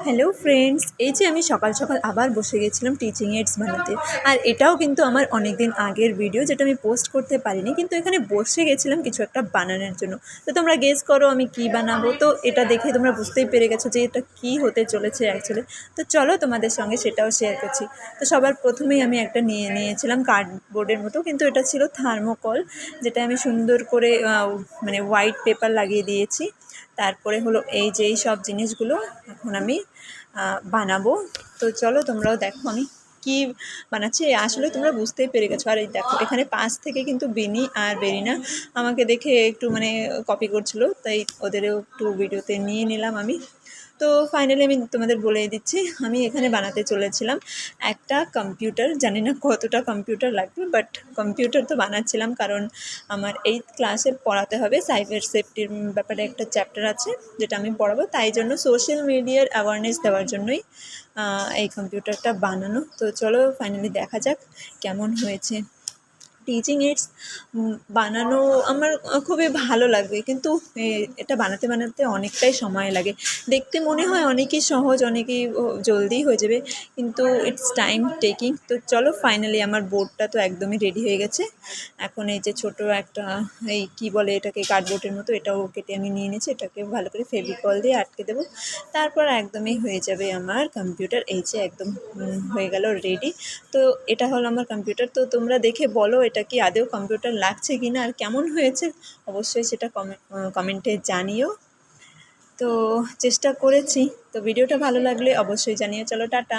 Hello friends, এই যে আমি সকাল সকাল আবার বসে গেছিলাম টিচিং এইডস বানাতে। আর এটাও কিন্তু আমার অনেক দিন আগের ভিডিও, যেটা আমি পোস্ট করতে পারিনি, কিন্তু এখানে বসে গেছিলাম কিছু একটা বানানোর জন্য। তো তোমরা গেস করো আমি কি বানাবো। তো এটা দেখে তোমরা বুঝতেই পেরে গেছো যে এটা কি হতে চলেছে অ্যাকচুয়ালি। তো চলো তোমাদের সঙ্গে সেটাও শেয়ার করছি। তো সবার প্রথমেই আমি একটা নিয়েছিলাম কার্ডবোর্ডের মতো, কিন্তু এটা ছিল থার্মোকল, যেটা আমি সুন্দর করে মানে হোয়াইট পেপার লাগিয়ে দিয়েছি। তারপরে হলো এই যে এই সব জিনিসগুলো এখন আমি বানাবো। তো চলো তোমরাও দেখো আমি কি বানাচ্ছি। আসলে তোমরা বুঝতেই পেরে গেছো। আর এই দেখো এখানে পাশ থেকে কিন্তু বিনি আর বেরিনা আমাকে দেখে একটু মানে কপি করছিল, তাই ওদেরও একটু ভিডিওতে নিয়ে নিলাম আমি। তো ফাইনালি আমি তোমাদের বলে দিচ্ছি, আমি এখানে বানাতে চলেছিলাম একটা কম্পিউটার। জানি না কতটা কম্পিউটার লাগবে, বাট কম্পিউটার তো বানাচ্ছিলাম, কারণ আমার 8th ক্লাসে পড়াতে হবে। সাইবার সেফটির ব্যাপারে একটা চ্যাপ্টার আছে যেটা আমি পড়াবো, তাই জন্য সোশ্যাল মিডিয়ার অ্যাওয়ারনেস দেওয়ার জন্যই এই কম্পিউটারটা বানানো। তো চলো ফাইনালি দেখা যাক কেমন হয়েছে। টিচিং এইডস বানানো আমার খুবই ভালো লাগবে, কিন্তু এটা বানাতে বানাতে অনেকটাই সময় লাগে। দেখতে মনে হয় অনেকই সহজ, অনেকই জলদি হয়ে যাবে, কিন্তু ইটস টাইম টেকিং। তো চলো ফাইনালি আমার বোর্ডটা তো একদমই রেডি হয়ে গেছে। এখন এই যে ছোট একটা এই কি বলে এটাকে, কার্ডবোর্ডের মতো, এটাও কেটে আমি নিয়ে নিয়েছি। এটাকে ভালো করে ফেভিকল দিয়ে আটকে দেবো, তারপর একদমই হয়ে যাবে আমার কম্পিউটার। এই যে একদম হয়ে গেল রেডি। তো এটা হলো আমার কম্পিউটার। তো তোমরা দেখে বলো এটা কি আদৌ কম্পিউটার লাগছে কি না, আর কেমন হয়েছে অবশ্যই সেটা কমেন্টে জানিও। তো চেষ্টা করেছি। তো ভিডিওটা ভালো লাগলে অবশ্যই জানিও। চলো টাটা।